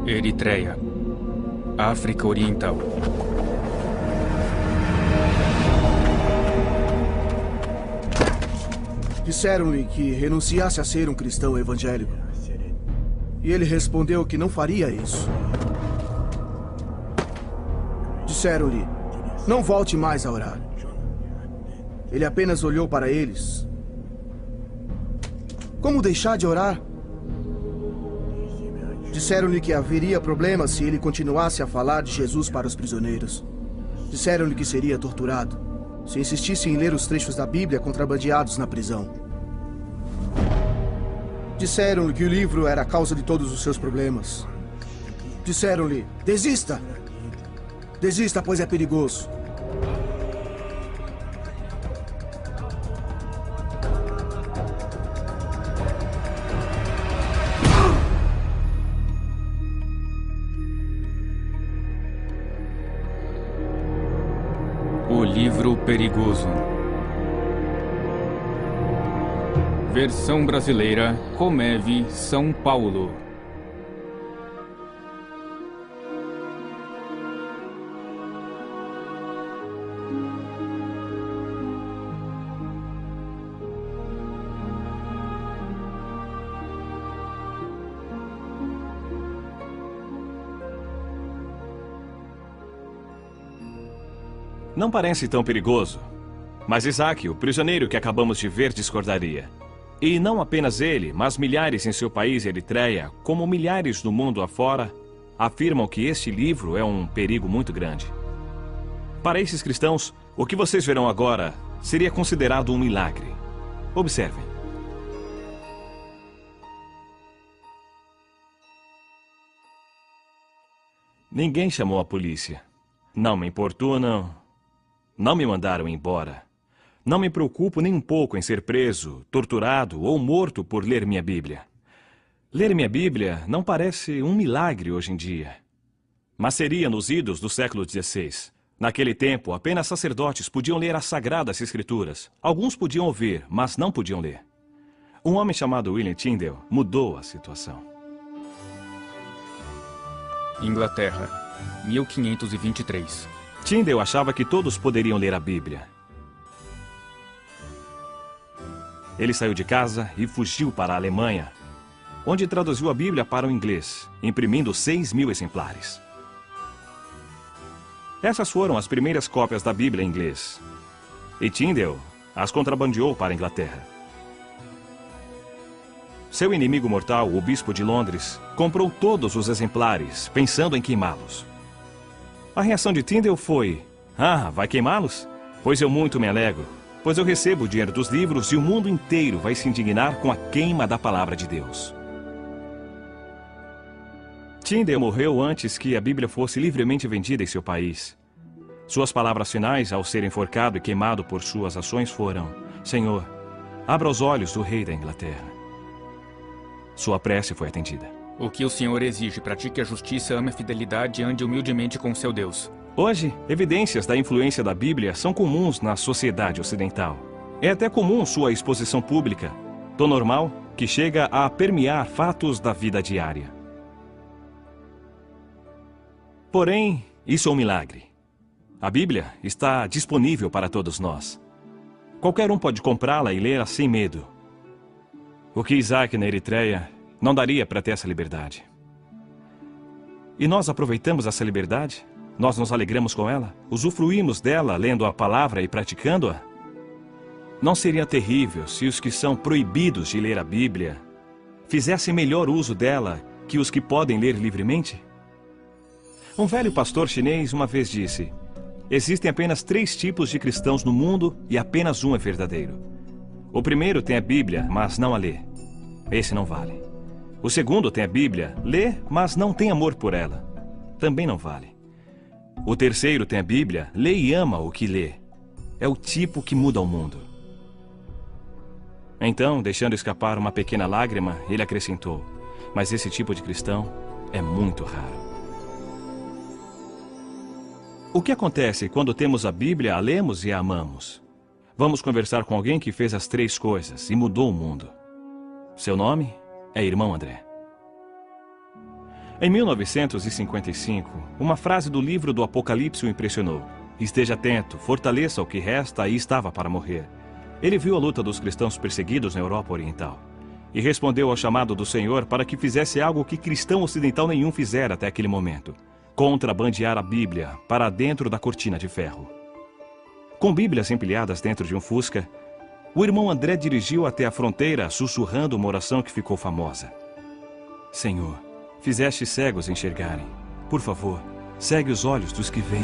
Eritreia, África Oriental. Disseram-lhe que renunciasse a ser um cristão evangélico. E ele respondeu que não faria isso. Disseram-lhe, não volte mais a orar. Ele apenas olhou para eles. Como deixar de orar? Disseram-lhe que haveria problemas se ele continuasse a falar de Jesus para os prisioneiros. Disseram-lhe que seria torturado se insistisse em ler os trechos da Bíblia contrabandeados na prisão. Disseram-lhe que o livro era a causa de todos os seus problemas. Disseram-lhe, desista! Desista, pois é perigoso. O livro perigoso. Versão brasileira, Comeve, São Paulo. Não parece tão perigoso. Mas Isaac, o prisioneiro que acabamos de ver, discordaria. E não apenas ele, mas milhares em seu país, Eritreia, como milhares no mundo afora, afirmam que este livro é um perigo muito grande. Para esses cristãos, o que vocês verão agora seria considerado um milagre. Observem. Ninguém chamou a polícia. Não me importunam. Não me mandaram embora. Não me preocupo nem um pouco em ser preso, torturado ou morto por ler minha Bíblia. Ler minha Bíblia não parece um milagre hoje em dia. Mas seria nos idos do século XVI. Naquele tempo, apenas sacerdotes podiam ler as Sagradas Escrituras. Alguns podiam ouvir, mas não podiam ler. Um homem chamado William Tyndale mudou a situação. Inglaterra, 1523. Tyndale achava que todos poderiam ler a Bíblia. Ele saiu de casa e fugiu para a Alemanha, onde traduziu a Bíblia para o inglês, imprimindo 6.000 exemplares. Essas foram as primeiras cópias da Bíblia em inglês. E Tyndale as contrabandeou para a Inglaterra. Seu inimigo mortal, o bispo de Londres, comprou todos os exemplares, pensando em queimá-los. A reação de Tyndale foi: "Ah, vai queimá-los? Pois eu muito me alegro, pois eu recebo o dinheiro dos livros e o mundo inteiro vai se indignar com a queima da palavra de Deus." Tyndale morreu antes que a Bíblia fosse livremente vendida em seu país. Suas palavras finais, ao ser enforcado e queimado por suas ações, foram: "Senhor, abra os olhos do rei da Inglaterra." Sua prece foi atendida. O que o Senhor exige? Pratique a justiça, ame a fidelidade e ande humildemente com seu Deus. Hoje, evidências da influência da Bíblia são comuns na sociedade ocidental. É até comum sua exposição pública, tão normal que chega a permear fatos da vida diária. Porém, isso é um milagre. A Bíblia está disponível para todos nós. Qualquer um pode comprá-la e lê-la sem medo. O que Isaac na Eritreia não daria para ter essa liberdade. E nós aproveitamos essa liberdade? Nós nos alegramos com ela? Usufruímos dela lendo a palavra e praticando-a? Não seria terrível se os que são proibidos de ler a Bíblia fizessem melhor uso dela que os que podem ler livremente? Um velho pastor chinês uma vez disse: "Existem apenas 3 tipos de cristãos no mundo e apenas um é verdadeiro. O primeiro tem a Bíblia, mas não a lê. Esse não vale. O segundo tem a Bíblia, lê, mas não tem amor por ela. Também não vale. O terceiro tem a Bíblia, lê e ama o que lê. É o tipo que muda o mundo." Então, deixando escapar uma pequena lágrima, ele acrescentou: "Mas esse tipo de cristão é muito raro." O que acontece quando temos a Bíblia, a lemos e a amamos? Vamos conversar com alguém que fez as 3 coisas e mudou o mundo. Seu nome é Irmão André. Em 1955, uma frase do livro do Apocalipse o impressionou. Esteja atento, fortaleça o que resta e estava para morrer. Ele viu a luta dos cristãos perseguidos na Europa Oriental e respondeu ao chamado do Senhor para que fizesse algo que cristão ocidental nenhum fizera até aquele momento: contrabandear a Bíblia para dentro da cortina de ferro. Com Bíblias empilhadas dentro de um Fusca, o irmão André dirigiu até a fronteira, sussurrando uma oração que ficou famosa. Senhor, fizeste cegos enxergarem. Por favor, cegue os olhos dos que veem.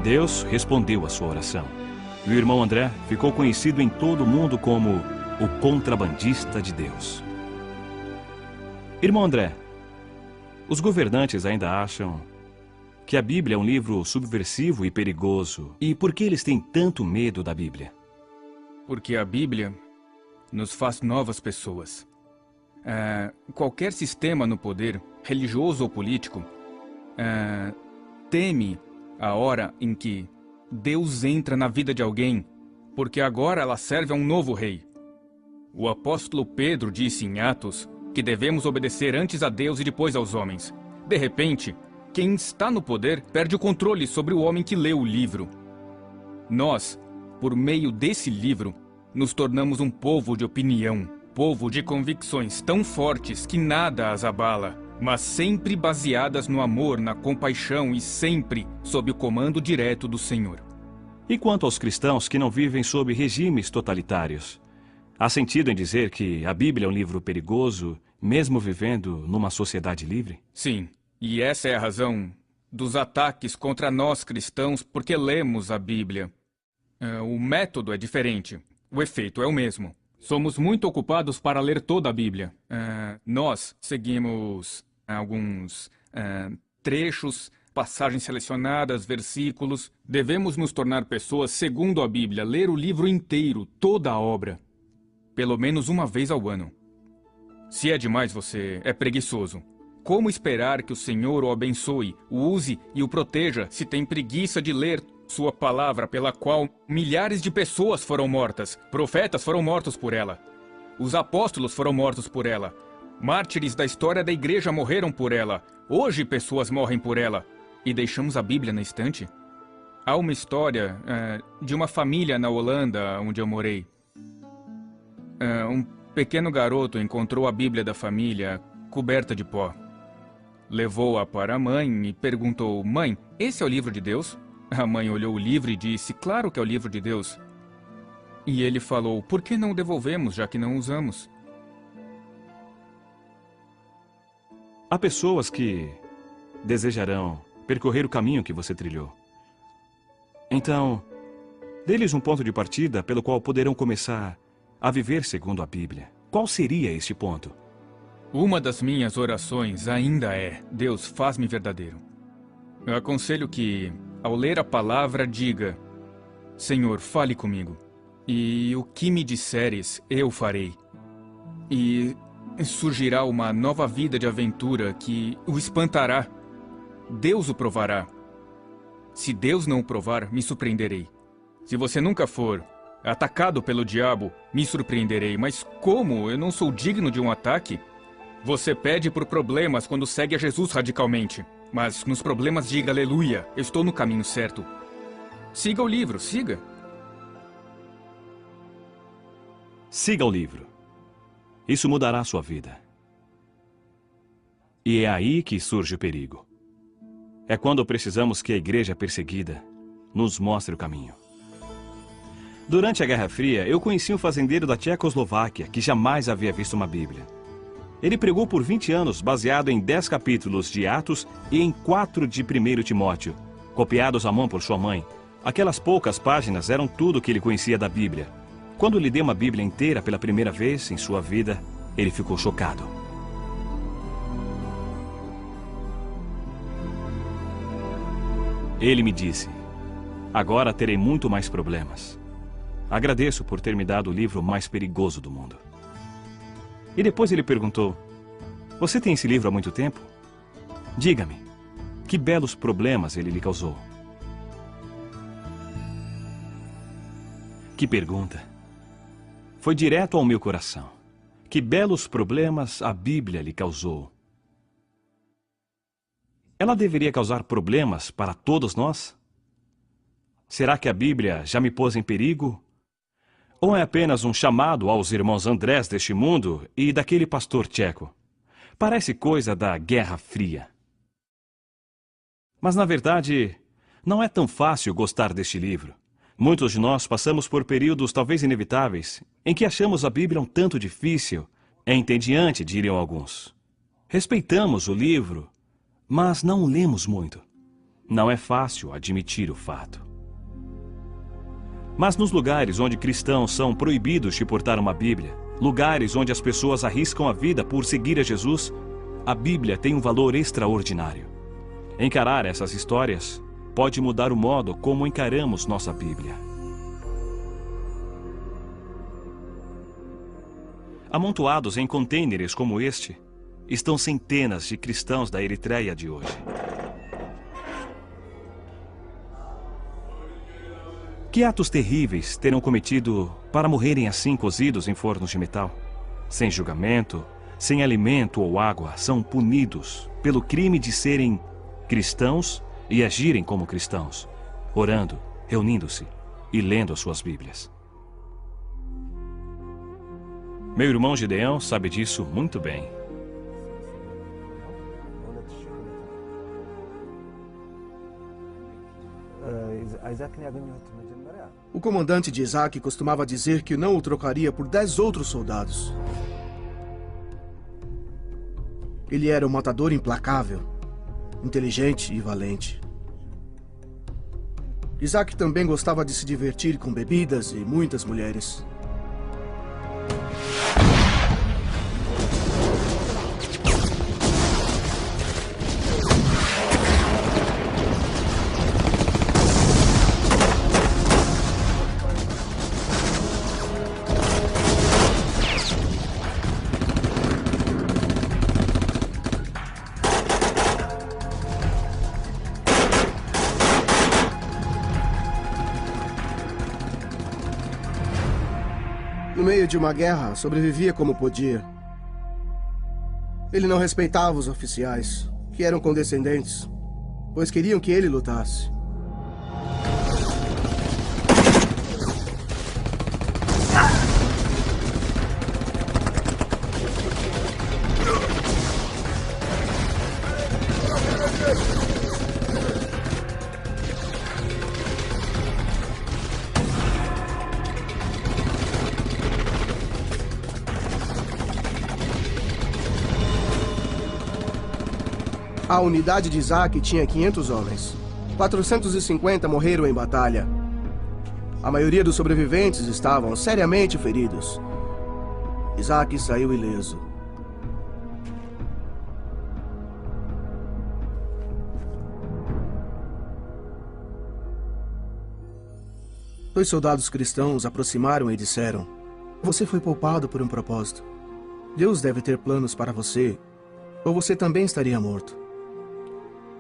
Deus respondeu à sua oração. E o irmão André ficou conhecido em todo o mundo como o contrabandista de Deus. Irmão André, os governantes ainda acham que a Bíblia é um livro subversivo e perigoso. E por que eles têm tanto medo da Bíblia? Porque a Bíblia nos faz novas pessoas. Qualquer sistema no poder, religioso ou político, teme a hora em que Deus entra na vida de alguém, porque agora ela serve a um novo rei. O apóstolo Pedro disse em Atos que devemos obedecer antes a Deus e depois aos homens. De repente, quem está no poder perde o controle sobre o homem que lê o livro. Nós, por meio desse livro, nos tornamos um povo de opinião, povo de convicções tão fortes que nada as abala, mas sempre baseadas no amor, na compaixão e sempre sob o comando direto do Senhor. E quanto aos cristãos que não vivem sob regimes totalitários? Há sentido em dizer que a Bíblia é um livro perigoso, mesmo vivendo numa sociedade livre? Sim, e essa é a razão dos ataques contra nós cristãos, porque lemos a Bíblia. O método é diferente, o efeito é o mesmo. Somos muito ocupados para ler toda a Bíblia. Nós seguimos alguns trechos, passagens selecionadas, versículos. Devemos nos tornar pessoas segundo a Bíblia, ler o livro inteiro, toda a obra, pelo menos uma vez ao ano. Se é demais, você é preguiçoso. Como esperar que o Senhor o abençoe, o use e o proteja se tem preguiça de ler sua palavra, pela qual milhares de pessoas foram mortas? Profetas foram mortos por ela. Os apóstolos foram mortos por ela. Mártires da história da igreja morreram por ela. Hoje pessoas morrem por ela. E deixamos a Bíblia na estante? Há uma história de uma família na Holanda, onde eu morei. Um pequeno garoto encontrou a Bíblia da família coberta de pó. Levou-a para a mãe e perguntou: Mãe, esse é o livro de Deus? A mãe olhou o livro e disse: Claro que é o livro de Deus. E ele falou: Por que não o devolvemos, já que não usamos? Há pessoas que desejarão percorrer o caminho que você trilhou. Então, dê-lhes um ponto de partida pelo qual poderão começar a viver segundo a Bíblia. Qual seria este ponto? Uma das minhas orações ainda é: Deus, faz-me verdadeiro. Eu aconselho que, ao ler a palavra, diga: Senhor, fale comigo. E o que me disseres, eu farei. E surgirá uma nova vida de aventura que o espantará. Deus o provará. Se Deus não o provar, me surpreenderei. Se você nunca for atacado pelo diabo, me surpreenderei. Mas como eu não sou digno de um ataque? Você pede por problemas quando segue a Jesus radicalmente. Mas nos problemas diga: aleluia, eu estou no caminho certo. Siga o livro, siga. Siga o livro. Isso mudará a sua vida. E é aí que surge o perigo. É quando precisamos que a igreja perseguida nos mostre o caminho. Durante a Guerra Fria, eu conheci um fazendeiro da Tchecoslováquia que jamais havia visto uma Bíblia. Ele pregou por 20 anos baseado em 10 capítulos de Atos e em 4 de 1 Timóteo, copiados à mão por sua mãe. Aquelas poucas páginas eram tudo o que ele conhecia da Bíblia. Quando lhe dei uma Bíblia inteira pela primeira vez em sua vida, ele ficou chocado. Ele me disse: agora terei muito mais problemas. Agradeço por ter me dado o livro mais perigoso do mundo. E depois ele perguntou: você tem esse livro há muito tempo? Diga-me, que belos problemas ele lhe causou. Que pergunta! Foi direto ao meu coração. Que belos problemas a Bíblia lhe causou. Ela deveria causar problemas para todos nós? Será que a Bíblia já me pôs em perigo? Ou é apenas um chamado aos irmãos Andrés deste mundo e daquele pastor tcheco? Parece coisa da Guerra Fria. Mas, na verdade, não é tão fácil gostar deste livro. Muitos de nós passamos por períodos talvez inevitáveis em que achamos a Bíblia um tanto difícil, entediante, diriam alguns. Respeitamos o livro, mas não o lemos muito. Não é fácil admitir o fato. Mas nos lugares onde cristãos são proibidos de portar uma Bíblia, lugares onde as pessoas arriscam a vida por seguir a Jesus, a Bíblia tem um valor extraordinário. Encarar essas histórias pode mudar o modo como encaramos nossa Bíblia. Amontoados em contêineres como este, estão centenas de cristãos da Eritreia de hoje. Que atos terríveis terão cometido para morrerem assim cozidos em fornos de metal? Sem julgamento, sem alimento ou água, são punidos pelo crime de serem cristãos e agirem como cristãos, orando, reunindo-se e lendo as suas Bíblias. Meu irmão Gideão sabe disso muito bem. O comandante de Isaac costumava dizer que não o trocaria por 10 outros soldados. Ele era um matador implacável, inteligente e valente. Isaac também gostava de se divertir com bebidas e muitas mulheres. No meio de uma guerra, sobrevivia como podia. Ele não respeitava os oficiais, que eram condescendentes, pois queriam que ele lutasse. A unidade de Isaac tinha 500 homens. 450 morreram em batalha. A maioria dos sobreviventes estavam seriamente feridos. Isaac saiu ileso. Dois soldados cristãos aproximaram e disseram: "Você foi poupado por um propósito. Deus deve ter planos para você, ou você também estaria morto."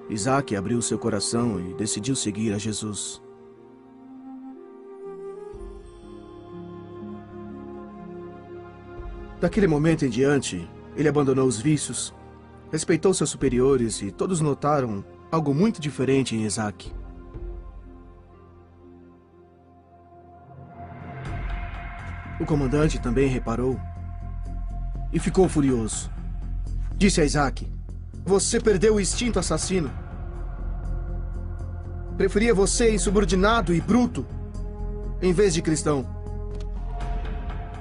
Isaac abriu seu coração e decidiu seguir a Jesus. Daquele momento em diante, ele abandonou os vícios, respeitou seus superiores e todos notaram algo muito diferente em Isaac. O comandante também reparou e ficou furioso. Disse a Isaac: "Você perdeu o instinto assassino. Preferia você insubordinado e bruto, em vez de cristão.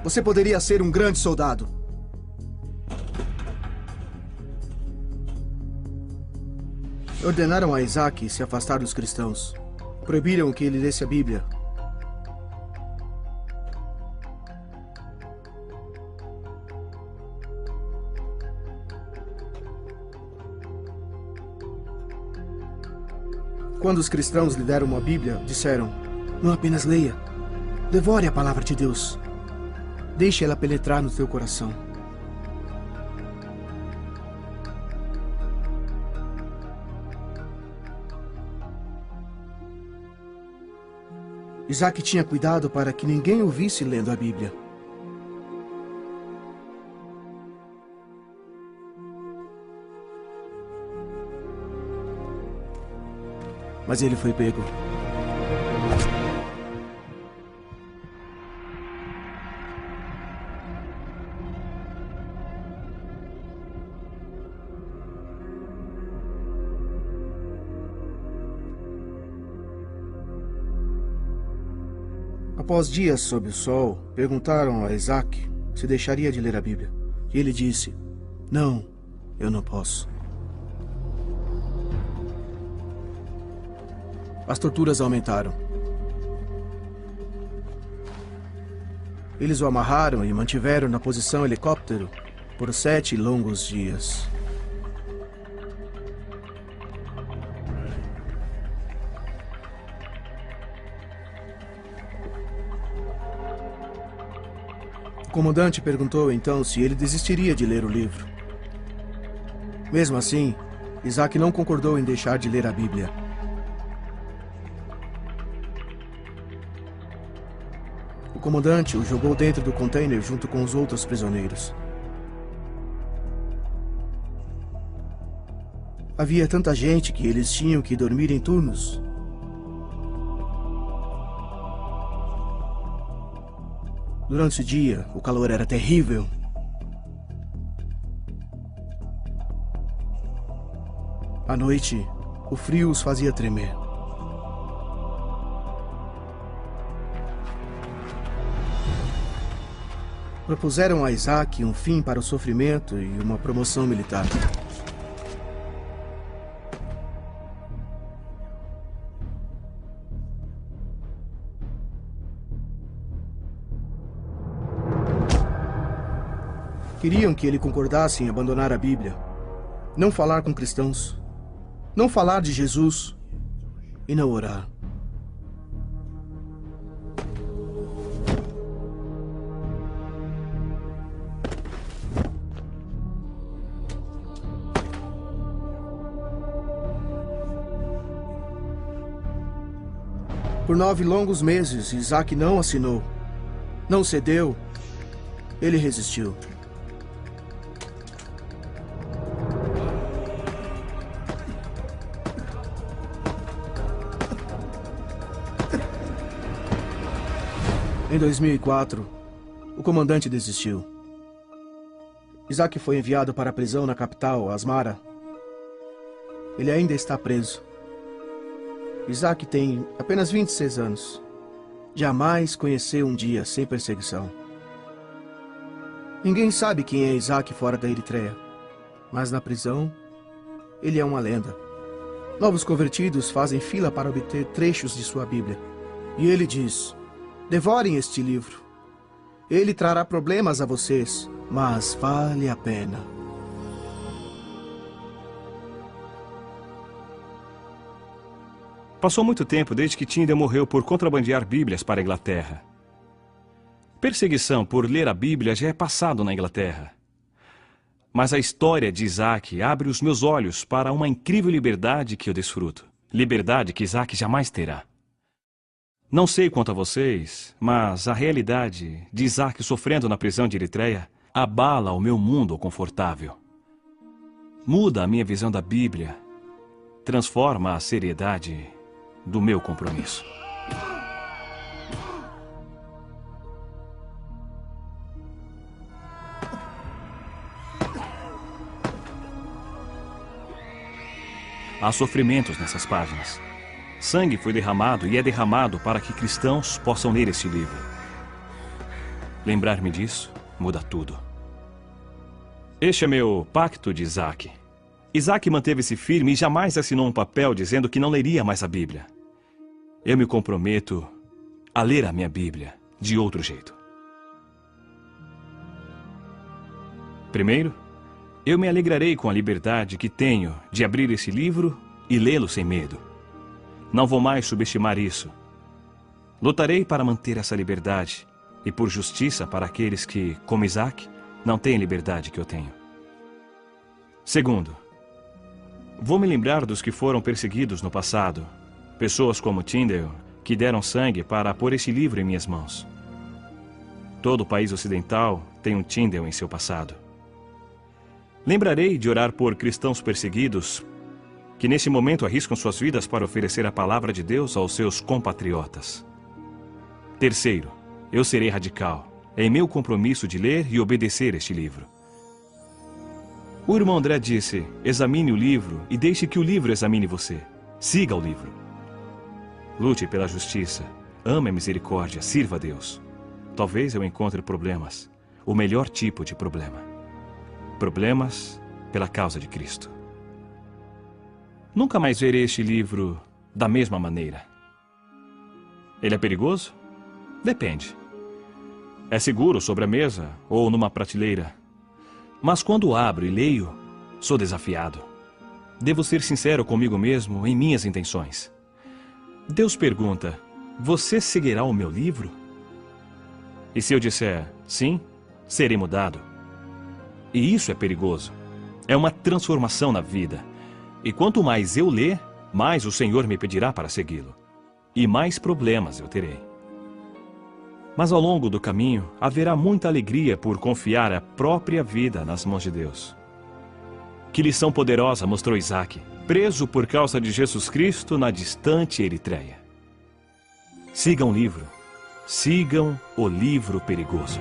Você poderia ser um grande soldado." Ordenaram a Isaac se afastar dos cristãos. Proibiram que ele lesse a Bíblia. Quando os cristãos lhe deram uma Bíblia, disseram: "Não apenas leia, Devore a palavra de Deus. Deixe ela penetrar no teu coração. Isaac tinha cuidado para que ninguém o visse lendo a Bíblia. Mas ele foi pego. Após dias sob o sol, perguntaram a Isaac se deixaria de ler a Bíblia. E ele disse: "Não, eu não posso." As torturas aumentaram. Eles o amarraram e mantiveram na posição helicóptero por 7 longos dias. O comandante perguntou então se ele desistiria de ler o livro. Mesmo assim, Isaac não concordou em deixar de ler a Bíblia. O comandante o jogou dentro do container junto com os outros prisioneiros. Havia tanta gente que eles tinham que dormir em turnos. Durante o dia, o calor era terrível. À noite, o frio os fazia tremer. Propuseram a Isaac um fim para o sofrimento e uma promoção militar. Queriam que ele concordasse em abandonar a Bíblia, não falar com cristãos, não falar de Jesus e não orar. Por 9 longos meses, Isaac não assinou, não cedeu, ele resistiu. Em 2004, o comandante desistiu. Isaac foi enviado para a prisão na capital, Asmara. Ele ainda está preso. Isaac tem apenas 26 anos. Jamais conheceu um dia sem perseguição. Ninguém sabe quem é Isaac fora da Eritreia, mas na prisão, ele é uma lenda. Novos convertidos fazem fila para obter trechos de sua Bíblia. E ele diz: devorem este livro. Ele trará problemas a vocês, mas vale a pena. Passou muito tempo desde que Tyndale morreu por contrabandear Bíblias para a Inglaterra. Perseguição por ler a Bíblia já é passado na Inglaterra. Mas a história de Isaac abre os meus olhos para uma incrível liberdade que eu desfruto. Liberdade que Isaac jamais terá. Não sei quanto a vocês, mas a realidade de Isaac sofrendo na prisão de Eritreia abala o meu mundo confortável. Muda a minha visão da Bíblia, transforma a seriedade do meu compromisso. Há sofrimentos nessas páginas. Sangue foi derramado e é derramado para que cristãos possam ler este livro. Lembrar-me disso muda tudo. Este é meu pacto de Isaac. Isaac manteve-se firme e jamais assinou um papel dizendo que não leria mais a Bíblia. Eu me comprometo a ler a minha Bíblia de outro jeito. Primeiro, eu me alegrarei com a liberdade que tenho de abrir esse livro e lê-lo sem medo. Não vou mais subestimar isso. Lutarei para manter essa liberdade e por justiça para aqueles que, como Isaac, não têm a liberdade que eu tenho. Segundo, vou me lembrar dos que foram perseguidos no passado, pessoas como Tyndale, que deram sangue para pôr este livro em minhas mãos. Todo o país ocidental tem um Tyndale em seu passado. Lembrarei de orar por cristãos perseguidos que nesse momento arriscam suas vidas para oferecer a palavra de Deus aos seus compatriotas. Terceiro, eu serei radical. É meu compromisso de ler e obedecer este livro. O irmão André disse, examine o livro e deixe que o livro examine você. Siga o livro. Lute pela justiça, ame a misericórdia, sirva a Deus. Talvez eu encontre problemas, o melhor tipo de problema. Problemas pela causa de Cristo. Nunca mais verei este livro da mesma maneira. Ele é perigoso? Depende. É seguro sobre a mesa ou numa prateleira. Mas quando abro e leio, sou desafiado. Devo ser sincero comigo mesmo em minhas intenções. Deus pergunta, você seguirá o meu livro? E se eu disser sim, serei mudado. E isso é perigoso. É uma transformação na vida. E quanto mais eu ler, mais o Senhor me pedirá para segui-lo. E mais problemas eu terei. Mas ao longo do caminho, haverá muita alegria por confiar a própria vida nas mãos de Deus. Que lição poderosa mostrou Isaac, preso por causa de Jesus Cristo na distante Eritreia. Sigam o livro. Sigam o livro perigoso.